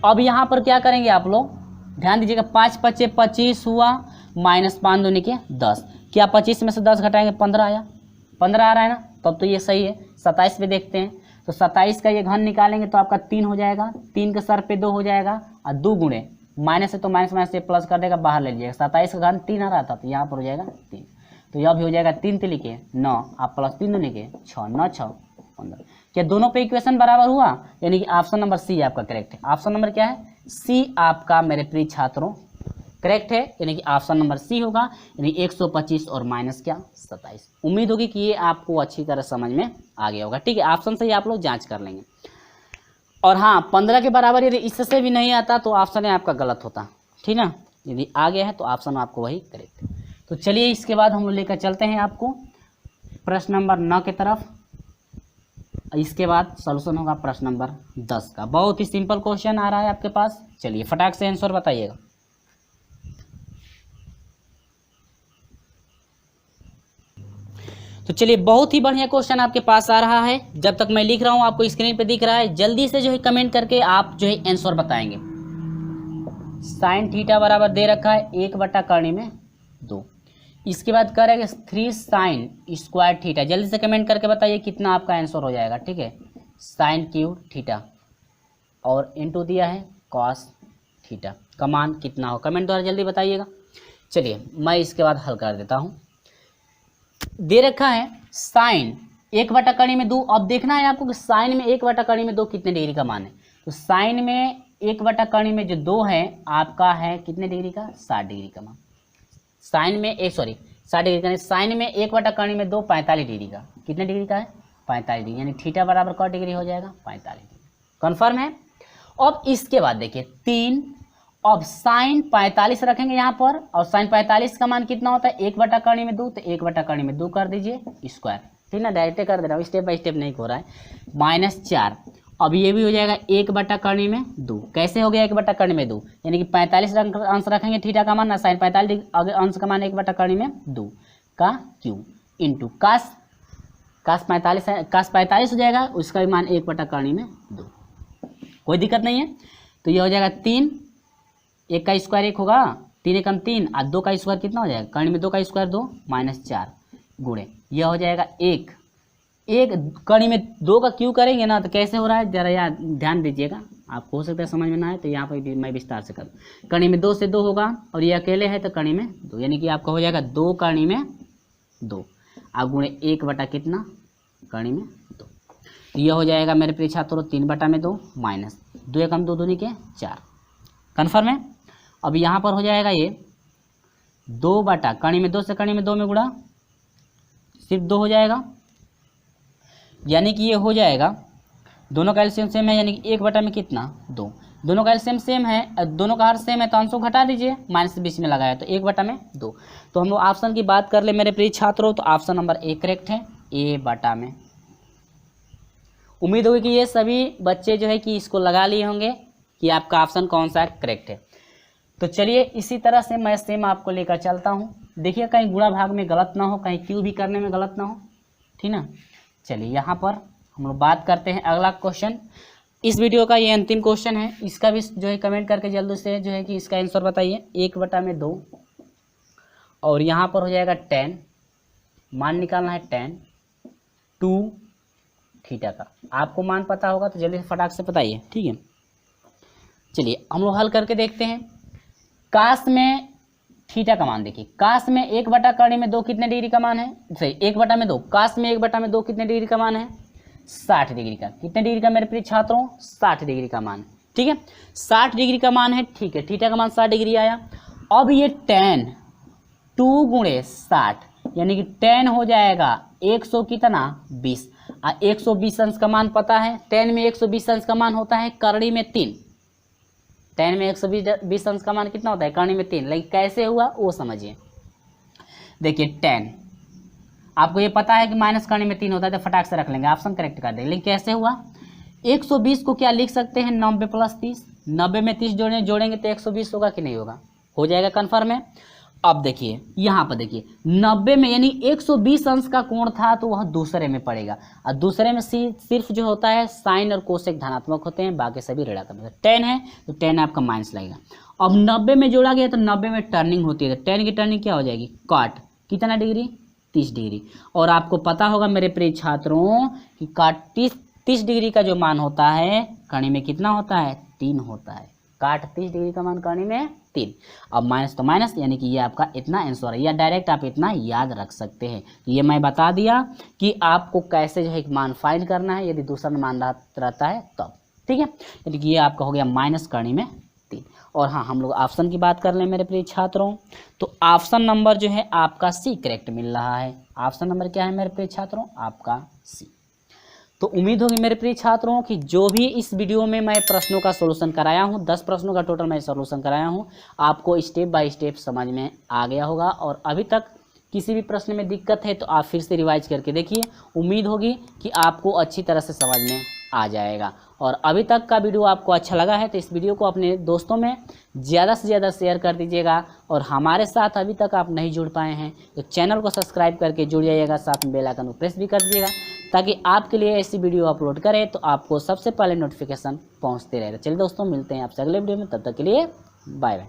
अब यहाँ पर क्या करेंगे आप लोग, ध्यान दीजिएगा, 5 × 5 = 25 हुआ, -5 दूनी के 10। क्या 25 में से 10 घटाएंगे, 15 आया, 15 आ रहा है ना, तब तो ये सही है। 27 पे देखते हैं, तो 27 का ये घन निकालेंगे तो आपका 3 हो जाएगा, 3 के सर पे 2 हो जाएगा, और 2 गुणे माइनस है तो माइनस से प्लस कर देगा, बाहर ले लीजिएगा। 27 का घन 3 आ रहा था, तो यहाँ पर हो जाएगा 3, तो यह भी हो जाएगा 3 तिली के 9, आप +3 दूनी के 6, 9 × 6 = 15। क्या दोनों पे इक्वेशन बराबर हुआ, यानी कि ऑप्शन नंबर सी आपका करेक्ट है। ऑप्शन नंबर क्या है, सी आपका मेरे प्रिय छात्रों करेक्ट है, यानी कि ऑप्शन नंबर सी होगा, यानी 125 और माइनस क्या 27। उम्मीद होगी कि ये आपको अच्छी तरह समझ में आ गया होगा, ठीक है। ऑप्शन से ही आप लोग जांच कर लेंगे। और हाँ, 15 के बराबर यदि इससे भी नहीं आता तो ऑप्शन है आपका गलत होता, ठीक ना। यदि आ गया है तो ऑप्शन आपको वही करेक्ट है। तो चलिए इसके बाद हम लोग लेकर चलते हैं आपको प्रश्न नंबर 9 की तरफ। इसके बाद सॉल्यूशन होगा प्रश्न नंबर 10 का। बहुत ही सिंपल क्वेश्चन आ रहा है आपके पास, चलिए फटाक से आंसर बताइएगा। तो चलिए बहुत ही बढ़िया क्वेश्चन आपके पास आ रहा है। जब तक मैं लिख रहा हूं आपको स्क्रीन पे दिख रहा है, जल्दी से जो है कमेंट करके आप जो है आंसर बताएंगे। sin थीटा बराबर दे रखा है 1/2। इसके बाद करेंगे 3 sin² थीटा। जल्दी से कमेंट करके बताइए कितना आपका आंसर हो जाएगा, ठीक है। sin³ थीटा और इंटू दिया है cos थीटा का मान कितना हो, कमेंट द्वारा जल्दी बताइएगा। चलिए मैं इसके बाद हल कर देता हूँ। दे रखा है साइन 1/2। अब देखना है आपको कि साइन में 1/2 कितने डिग्री का मान है। तो साइन में 1/2 में जो 2 है आपका है कितने डिग्री का, 60 डिग्री का मान। साइन में 60 डिग्री का नहीं, साइन में 1/2 में 2 45 डिग्री का, कितने डिग्री का है, 45 डिग्री, यानी थीटा बराबर क डिग्री हो जाएगा, 45 डिग्री। कन्फर्म है। अब इसके बाद देखिए 3, अब साइन 45 रखेंगे यहाँ पर, और साइन 45 का मान कितना होता है 1/2 में 2, तो 1/2 में 2 कर दीजिए स्क्वायर, ठीक ना, डायरेक्ट कर दे रहा हूँ, स्टेप बाय स्टेप नहीं हो रहा है। -4, अब ये भी हो जाएगा 1/2 में 2, कैसे हो गया 1/2 में 2, यानी कि 45 अंश रखेंगे थीटा का मान ना, साइन 45 अंश का मान 1/2 में 2 का क्यूब इंटू कास 45 हो जाएगा, उसका भी मान 1/2 में 2, कोई दिक्कत नहीं है। तो ये हो जाएगा 3, 1 का स्क्वायर 1 होगा, 3 एकम 3 और 2 का स्क्वायर कितना हो जाएगा, कर्ण में 2 का स्क्वायर 2, -4 गुणे यह हो जाएगा 1 कर्ण में 2 का क्यों करेंगे ना, तो कैसे हो रहा है जरा यार ध्यान दीजिएगा, आपको हो सकता है समझ में ना आए, तो यहाँ पर भी मैं विस्तार से करूँ। कर्ण में 2 से 2 होगा, और ये अकेले है तो कर्ण में 2, यानी कि आपका हो जाएगा 2 कर्ण में 2 आप गुणे 1 बटा कितना कर्ण में 2, तो यह हो जाएगा मेरे प्रिय छात्रों 3/2 माइनस 2 एकम 2 दूनी के 4, कन्फर्म है। अब यहाँ पर हो जाएगा ये 2 बटा कर्ण में 2 से कर्ण में 2 में गुणा सिर्फ 2 हो जाएगा, यानी कि ये हो जाएगा, दोनों का एलसीएम सेम है, यानी कि 1/2 में कितना 2, दोनों का एलसीएम सेम है, दोनों का हर सेम है, तो अंशों घटा दीजिए, माइनस बीच में लगाया तो 1/2 में 2। तो हम लोग ऑप्शन की बात कर ले मेरे प्रिय छात्रों, तो ऑप्शन नंबर ए करेक्ट है, A/। में उम्मीद होगी कि ये सभी बच्चे जो है कि इसको लगा लिए होंगे कि आपका ऑप्शन कौन सा करेक्ट है। तो चलिए इसी तरह से मैं सेम आपको लेकर चलता हूँ, देखिए कहीं गुणा भाग में गलत ना हो, कहीं क्यों भी करने में गलत ना हो, ठीक ना। चलिए यहाँ पर हम लोग बात करते हैं अगला क्वेश्चन, इस वीडियो का ये अंतिम क्वेश्चन है, इसका भी जो है कमेंट करके जल्दी से जो है कि इसका आंसर बताइए। 1/2 और यहाँ पर हो जाएगा 10, मान निकालना है 10 2 थीटा का, आपको मान पता होगा तो जल्दी से फटाक से बताइए, ठीक है। चलिए हम लोग हल करके देखते हैं। काश में थीटा का मान देखिए, काश में 1/2 में 2 कितने डिग्री का मान है, सही 1/2 काश में 1/2 कितने डिग्री का मान है 60 डिग्री का, कितने डिग्री का मेरे प्रिय छात्रों 60 डिग्री का मान, ठीक है 60 डिग्री का मान है, ठीक है, थीटा का मान 60 डिग्री आया। अब ये 10 2 गुणे 60 यानी कि 10 हो जाएगा 100 कितना 20, 120 अंश का मान पता है, 10 में 120 अंश का मान होता है कर्ण में 3, 10 में 120 अंश का मान कितना होता है कर्ण में 3, लेकिन कैसे हुआ वो समझिए। देखिए 10 आपको ये पता है कि माइनस कर्ण में 3 होता है, तो फटाक से रख लेंगे, ऑप्शन करेक्ट कर देंगे, लेकिन कैसे हुआ 120 को क्या लिख सकते हैं 90 + 30, 90 में 30 जोड़ेंगे तो 120 होगा कि नहीं होगा, हो जाएगा, कन्फर्म है। अब देखिए यहाँ पर देखिए 90 में यानी 120 अंश का कोण था तो वह दूसरे में पड़ेगा, और दूसरे में सिर्फ जो होता है साइन और कोसेक धनात्मक होते हैं, बाकी सभी ऋणात्मक। 10 है तो 10 आपका माइनस लगेगा। अब 90 में जोड़ा गया तो 90 में टर्निंग होती है, तो 10 की टर्निंग क्या हो जाएगी काट कितना डिग्री 30 डिग्री, और आपको पता होगा मेरे प्रिय छात्रों कि काट 30 डिग्री का जो मान होता है कर्ण में कितना होता है 3 होता है, काट 30 डिग्री का मान कर्ण में 3। अब माइनस तो माइनस, यानी कि ये आपका इतना आंसर है, या डायरेक्ट आप इतना याद रख सकते हैं। तो ये मैं बता दिया कि आपको कैसे जो है मान फाइंड करना है, यदि दूसरा मान रहता है तब, ठीक है। यानी कि ये आपका हो गया माइनस कर्ण में 3। और हाँ हम लोग ऑप्शन की बात कर लें मेरे प्रिय छात्रों, तो ऑप्शन नंबर जो है आपका सी करेक्ट मिल रहा है। ऑप्शन नंबर क्या है मेरे प्रिय छात्रों आपका सी। तो उम्मीद होगी मेरे प्रिय छात्रों कि जो भी इस वीडियो में मैं प्रश्नों का सॉल्यूशन कराया हूँ, 10 प्रश्नों का टोटल मैं सॉल्यूशन कराया हूँ, आपको स्टेप बाय स्टेप समझ में आ गया होगा। और अभी तक किसी भी प्रश्न में दिक्कत है तो आप फिर से रिवाइज करके देखिए, उम्मीद होगी कि आपको अच्छी तरह से समझ में आ जाएगा। और अभी तक का वीडियो आपको अच्छा लगा है तो इस वीडियो को अपने दोस्तों में ज़्यादा से ज़्यादा शेयर कर दीजिएगा। और हमारे साथ अभी तक आप नहीं जुड़ पाए हैं तो चैनल को सब्सक्राइब करके जुड़ जाइएगा, साथ में बेल आइकन को प्रेस भी कर दीजिएगा, ताकि आपके लिए ऐसी वीडियो अपलोड करें तो आपको सबसे पहले नोटिफिकेशन पहुंचते रहेगा। चलिए दोस्तों मिलते हैं आपसे अगले वीडियो में, तब तक के लिए बाय बाय।